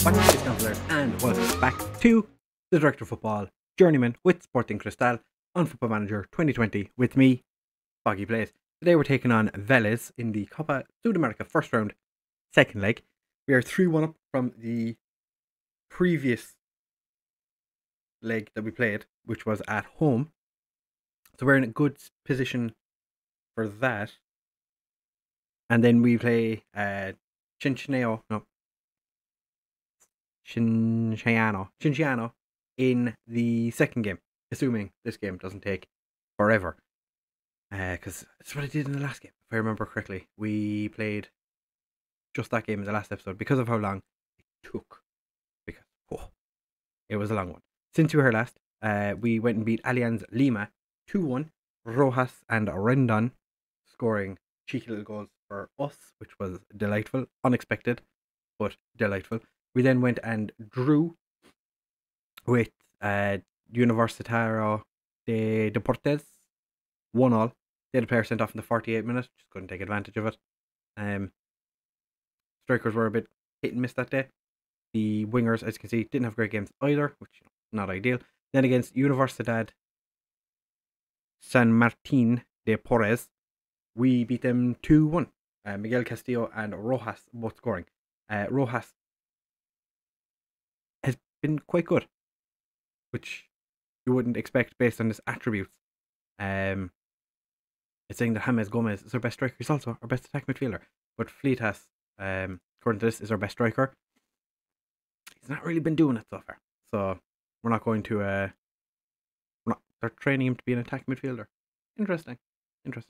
Councillors, and welcome back to the Director of Football Journeyman with Sporting Cristal on Football Manager 2020 with me, Foggy Plays. Today we're taking on Vélez in the Copa Sudamerica first round, second leg. We are 3-1 up from the previous leg that we played, which was at home. So we're in a good position for that. And then we play Cinciano in the second game, assuming this game doesn't take forever. Because that's what I did in the last game, if I remember correctly. We played just that game in the last episode because of how long it took. Because it was a long one. Since we were here last, we went and beat Alianza Lima 2-1. Rojas and Rendon scoring cheeky little goals for us, which was delightful, unexpected, but delightful. We then went and drew with Universitario de Deportes 1-1. They had a player sent off in the 48th minute, just couldn't take advantage of it. Strikers were a bit hit and miss that day. The wingers, as you can see, didn't have great games either, which is not ideal. Then against Universidad San Martín de Porres, we beat them 2-1. Miguel Castillo and Rojas both scoring. Rojas has been quite good, which you wouldn't expect based on his attributes. It's saying that James Gomez is our best striker. He's also our best attack midfielder. But Fleitas, according to this, is our best striker. He's not really been doing it so far. So we're not going to... they're training him to be an attack midfielder. Interesting.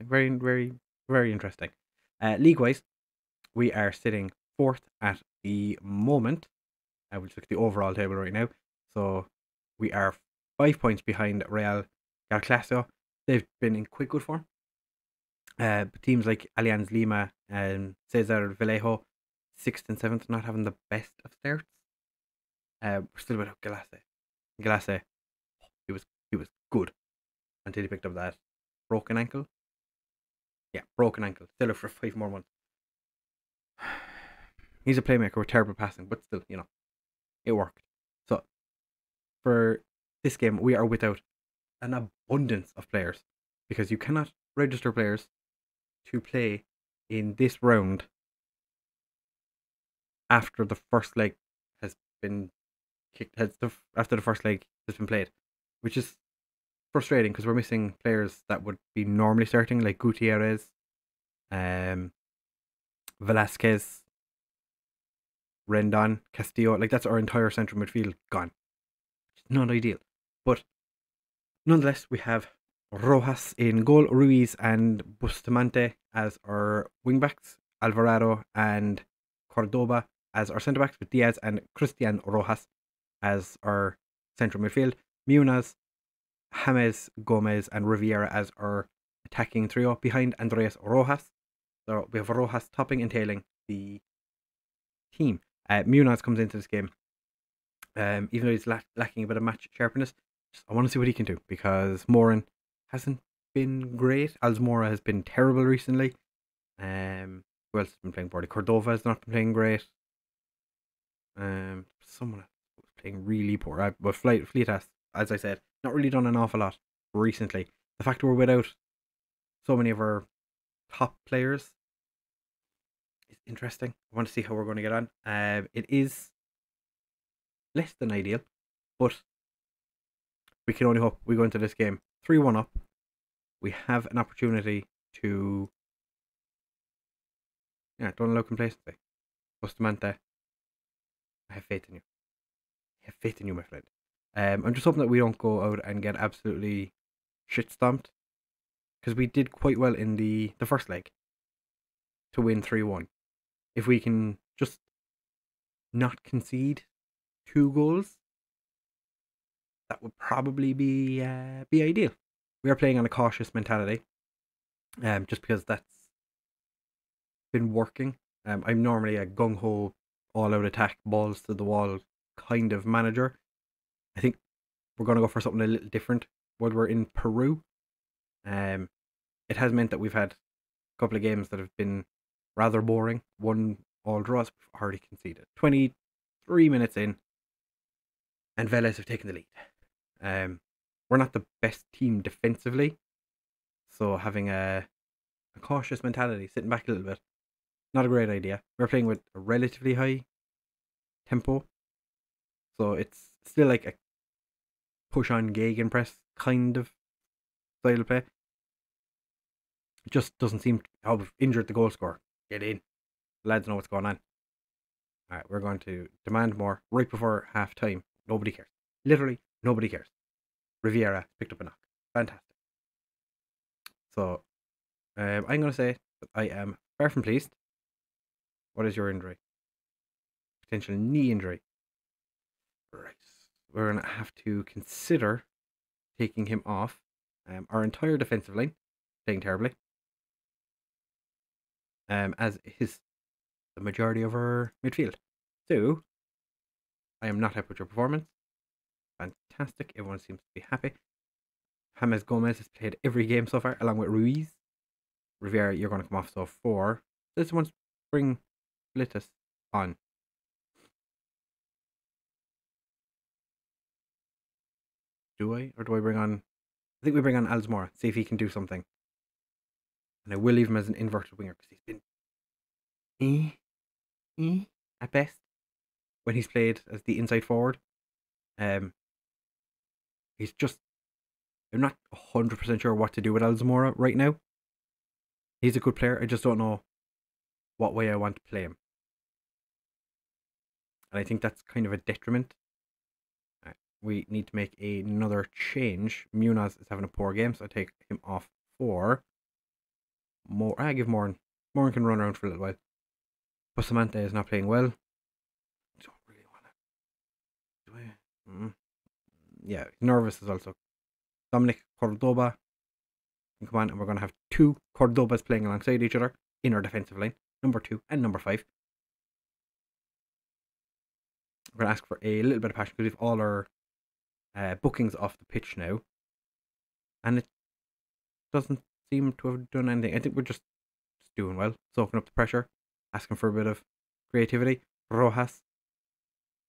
Very, very, very interesting. League-wise, we are sitting fourth at the moment. We'll just look at the overall table right now. So we are 5 points behind Real Garcilaso. They've been in quite good form. Teams like Alianza Lima and Cesar Vallejo, 6th and 7th, not having the best of starts. We're still without Galase, he was good until he picked up that broken ankle. Yeah, broken ankle. Still out for 5 more months. He's a playmaker with terrible passing, but still, it worked. So, for this game, we are without an abundance of players because you cannot register players to play in this round after the first leg has been kicked. After the first leg has been played, which is frustrating because we're missing players that would be normally starting, like Gutierrez, Velasquez, Rendon, Castillo. Like, that's our entire central midfield gone. It's not ideal, but nonetheless, we have Rojas in goal, Ruiz and Bustamante as our wingbacks, Alvarado and Cordoba as our centre backs, with Diaz and Christian Rojas as our central midfield, Munoz, James Gomez and Riviera as our attacking trio behind Andreas Rojas. So we have Rojas topping and tailing the team. Munoz comes into this game, even though he's lacking a bit of match sharpness. I want to see what he can do because Morin hasn't been great. Alzmora has been terrible recently. Who else has been playing poorly? Cordova has not been playing great. Someone else was playing really poor. But Fleitas, as I said, not really done an awful lot recently. The fact we're without so many of our top players is interesting. I want to see how we're going to get on. It is less than ideal, but we can only hope we go into this game 3-1 up. We have an opportunity to don't allow complacency. Bustamante, I have faith in you. I have faith in you, my friend. I'm just hoping that we don't go out and get absolutely shit stomped, because we did quite well in the first leg to win 3-1. If we can just not concede 2 goals, that would probably be ideal. We are playing on a cautious mentality, just because that's been working. I'm normally a gung-ho, all-out attack, balls to the wall kind of manager. I think we're going to go for something a little different while we're in Peru. It has meant that we've had a couple of games that have been rather boring. 1 all draws, we've already conceded. 3 minutes in, and Vélez have taken the lead. We're not the best team defensively, so having a cautious mentality, sitting back a little bit, not a great idea. We're playing with a relatively high tempo, so it's still like a push on gegenpress kind of style of play. It just doesn't seem to have injured the goal scorer. Get in. The lads know what's going on. Alright, we're going to demand more right before half time. Nobody cares. Literally, nobody cares. Riviera picked up a knock. Fantastic. So, I'm going to say that I am far from pleased. What is your injury? Potential knee injury. Right. We're going to have to consider taking him off. Our entire defensive line playing terribly. As is the majority of our midfield. So, I am not happy with your performance. Fantastic. Everyone seems to be happy. James Gomez has played every game so far, along with Ruiz. Riviera, you're going to come off. So 4. Let's once bring Blitus on. Do I? Or do I bring on... I think we bring on Alzamora. See if he can do something. And I will leave him as an inverted winger because he's been... at best. When he's played as the inside forward. He's just... I'm not 100% sure what to do with Alzamora right now. He's a good player. I just don't know what way I want to play him. And I think that's kind of a detriment. We need to make another change. Munoz is having a poor game, so I take him off for more. I give Moran. Moran can run around for a little while. Bustamante is not playing well. I don't really want to. Do I? Yeah, nervous as also. Dominic Cordoba can come on, and we're going to have 2 Cordobas playing alongside each other in our defensive line, number 2 and number 5. We're going to ask for a little bit of passion because we've all our bookings off the pitch now, and it doesn't seem to have done anything. I think we're just doing well, soaking up the pressure, asking for a bit of creativity. Rojas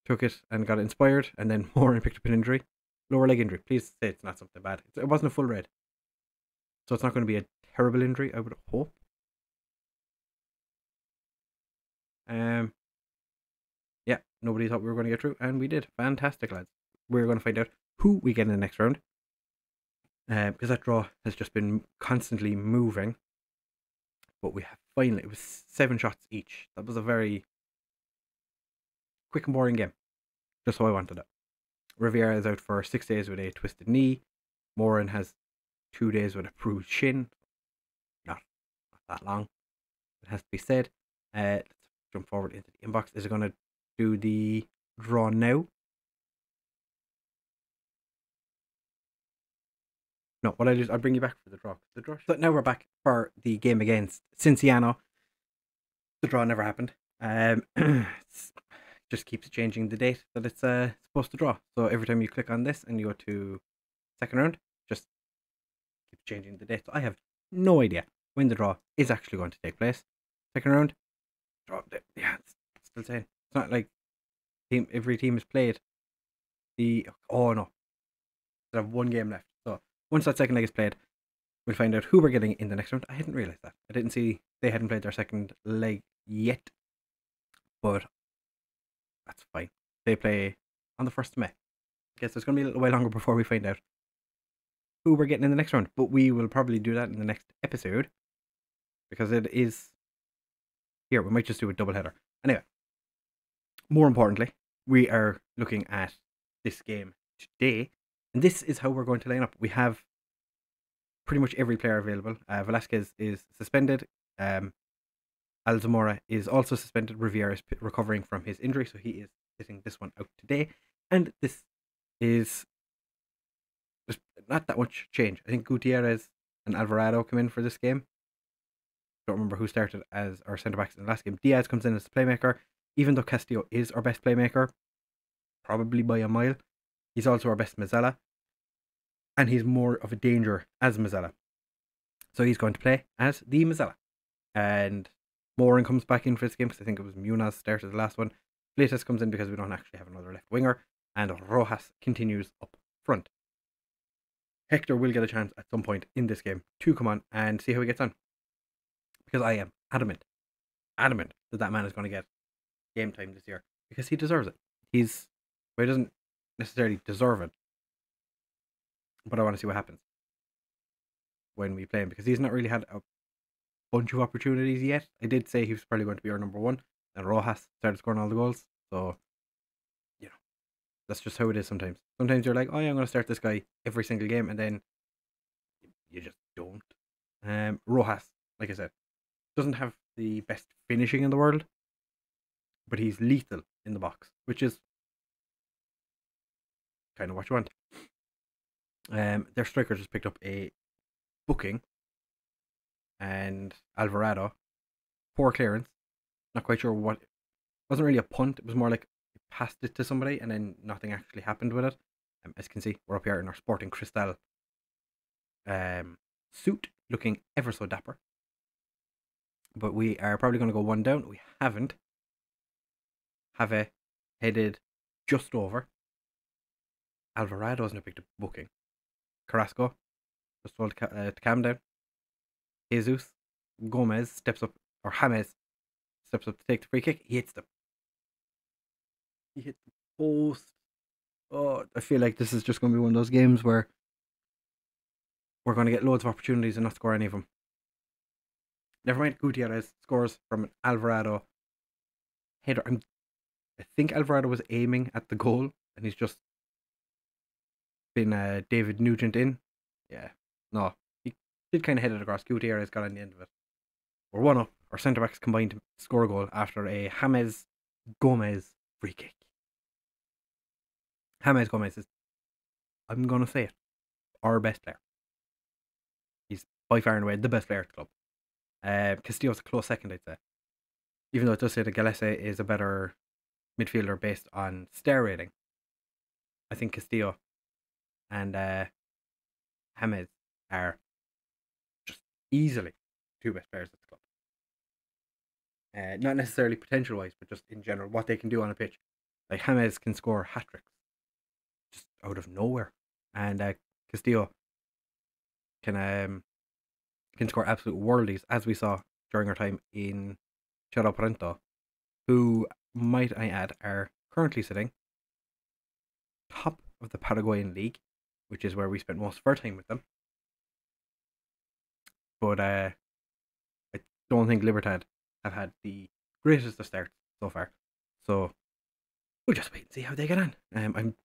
took it and got inspired, and then Moran picked up an injury. Lower leg injury. Please say it's not something bad. It wasn't a full red. So it's not going to be a terrible injury, I would hope. Yeah, nobody thought we were going to get through, and we did. Fantastic, lads. We're going to find out who we get in the next round. Because that draw has just been constantly moving. But we have finally, it was 7 shots each. That was a very quick and boring game. Just how I wanted it. Riviera is out for 6 days with a twisted knee. Moran has 2 days with a bruised shin. Not that long, it has to be said. Let's jump forward into the inbox. Is it going to do the draw now? No, what I do is I'll bring you back for the draw. So now we're back for the game against Cinciano. The draw never happened. Just keeps changing the date that it's supposed to draw. So every time you click on this and you go to second round, just keeps changing the date. So I have no idea when the draw is actually going to take place. Second round, draw. Yeah, it's still saying it's not like every team has played. Oh no, they have 1 game left. So once that second leg is played, we'll find out who we're getting in the next round. I hadn't realised that. I didn't see they hadn't played their second leg yet, but that's fine. They play on the 1st of May. I guess it's going to be a little while longer before we find out who we're getting in the next round. But we will probably do that in the next episode. Because it is... Here, we might just do a double header. Anyway. More importantly, we are looking at this game today. And this is how we're going to line up. We have pretty much every player available. Velasquez is suspended. Alzamora is also suspended. Riviera is recovering from his injury, so he is sitting this one out today. And this is just not that much change. I think Gutierrez and Alvarado come in for this game. Don't remember who started as our centre-backs in the last game. Diaz comes in as the playmaker, even though Castillo is our best playmaker, probably by a mile. He's also our best Mezzala, and he's more of a danger as Mezzala. So he's going to play as the Mezzala. And Moran comes back in for this game because I think it was Munoz started the last one. Fleitas comes in because we don't actually have another left winger, and Rojas continues up front. Hector will get a chance at some point in this game to come on and see how he gets on. Because I am adamant that man is going to get game time this year. Because he deserves it. He doesn't necessarily deserve it. But I want to see what happens when we play him. Because he's not really had a bunch of opportunities yet. I did say he was probably going to be our number one. And Rojas started scoring all the goals. So, that's just how it is sometimes. Sometimes you're like, oh yeah, I'm going to start this guy every single game. And then you just don't. Rojas, like I said, doesn't have the best finishing in the world. But he's lethal in the box. Which is kind of what you want. Their striker just picked up a booking. And Alvarado. Poor clearance. Not quite sure what. It wasn't really a punt. It was more like he passed it to somebody and then nothing actually happened with it. As you can see, we're up here in our Sporting Cristal suit, looking ever so dapper. But we are probably going to go one down. We haven't. Have headed just over. Alvarado hasn't picked up booking. Carrasco just told to calm down. Jesus Gomez steps up, or James steps up to take the free kick. He hits them. He hit the post. Oh, I feel like this is just going to be one of those games where we're going to get loads of opportunities and not score any of them. Never mind, Gutierrez scores from an Alvarado header. I think Alvarado was aiming at the goal and he's just been David Nugent in. Yeah, no, he did kind of head it across. Gutierrez got on the end of it. We're 1-up. Our centre backs combined to score a goal after a James Gomez free kick. James Gomez is, I'm going to say it, our best player. He's by far and away the best player at the club. Castillo's a close second, I'd say. Even though it does say that Gallese is a better midfielder based on star rating. I think Castillo and James are just easily two best players at the club. Not necessarily potential wise, but just in general, what they can do on a pitch. Like James can score hat tricks just out of nowhere, and Castillo can score absolute worldies, as we saw during our time in Cerro Porteño, who, might I add, are currently sitting top of the Paraguayan league, which is where we spent most of our time with them. But I don't think Libertad have had the greatest of starts so far. So we'll just wait and see how they get on.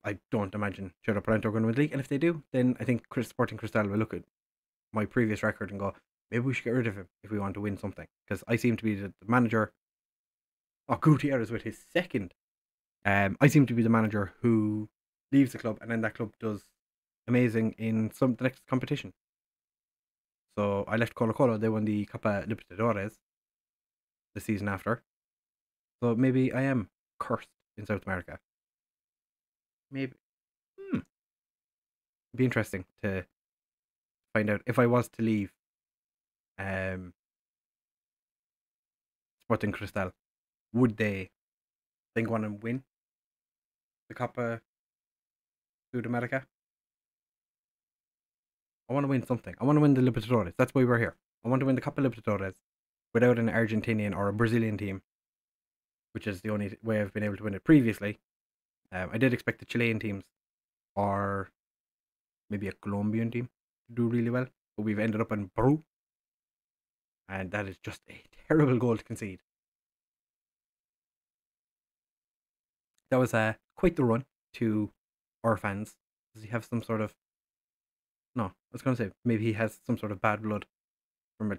I don't imagine Cerro Porteño are going to win the league, and if they do, then I think Sporting Cristal will look at my previous record and go, maybe we should get rid of him if we want to win something. Because I seem to be the manager. Oh, Gutierrez with his second. I seem to be the manager who leaves the club, and then that club does amazing in the next competition. So I left Colo Colo. They won the Copa Libertadores the season after. So maybe I am cursed in South America. Maybe. It'd be interesting to find out if I was to leave Sporting Cristal. Would they think want to win the Copa Sudamerica? I want to win something. I want to win the Libertadores. That's why we're here. I want to win the Copa Libertadores without an Argentinian or a Brazilian team, which is the only way I've been able to win it previously. I did expect the Chilean teams or maybe a Colombian team to do really well, but we've ended up in Peru, and that is just a terrible goal to concede. That was quite the run to our fans. Does he have some sort of... No, I was going to say, maybe he has some sort of bad blood from a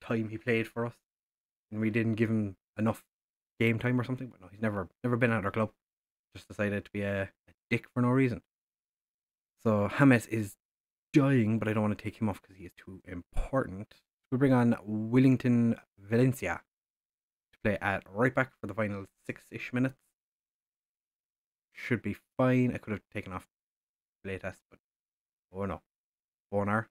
time he played for us, and we didn't give him enough game time or something. But no, he's never been at our club. Just decided to be a dick for no reason. So James is dying, but I don't want to take him off because he is too important. We bring on Willington Valencia to play at right back for the final 6-ish minutes. Should be fine. I could have taken off Fleitas, but oh no. Bonar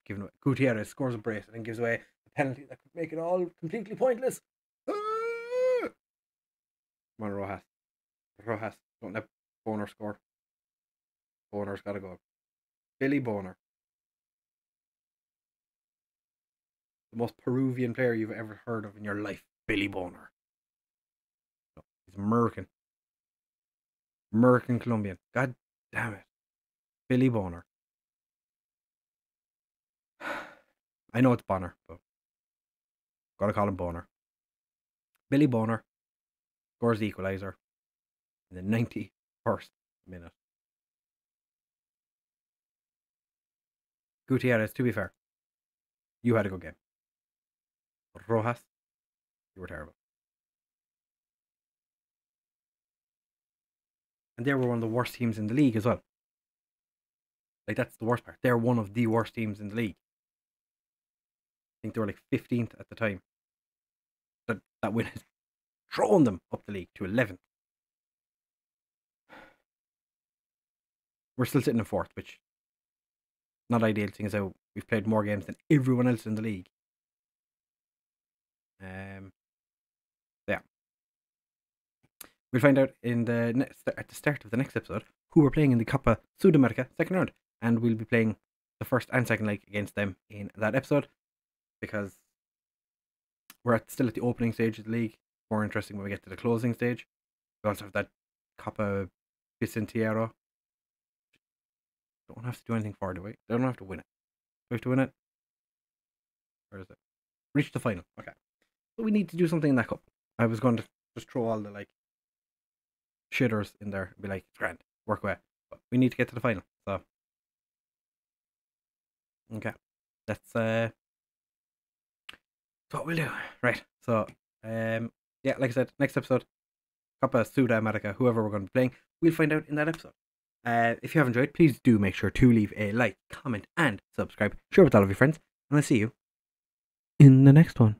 giving away. Gutierrez scores a brace and then gives away a penalty that could make it all completely pointless. Come on, Rojas. Rojas. Don't let Boner score. Boner's got to go. Billy Boner. The most Peruvian player you've ever heard of in your life. Billy Boner. No, he's American. American Colombian. God damn it. Billy Boner. I know it's Bonner, but gotta call him Boner. Billy Boner scores the equaliser in the 91st minute. Gutierrez, to be fair, you had a good game. Rojas, you were terrible. And they were one of the worst teams in the league as well. Like, that's the worst part. They're one of the worst teams in the league. I think they were like 15th at the time. That win has thrown them up the league to 11th. We're still sitting in 4th, which not ideal, seeing as how we've played more games than everyone else in the league. Yeah. We'll find out at the start of the next episode who we're playing in the Copa Sudamerica second round, and we'll be playing the first and second leg against them in that episode, because we're still at the opening stage of the league. More interesting when we get to the closing stage. We also have that Copa Vicentiero. Don't have to do anything for it, do we? Don't have to win it. Do we have to win it? Where is it? Reach the final. Okay. So we need to do something in that cup. I was going to just throw all the like shitters in there and be like, it's grand, work away. But we need to get to the final. So okay. That's what we'll do. Right. So yeah, like I said, next episode, Copa Sudamerica, whoever we're going to be playing, we'll find out in that episode. If you have enjoyed, please do make sure to leave a like, comment, and subscribe. Share with all of your friends, and I'll see you in the next one.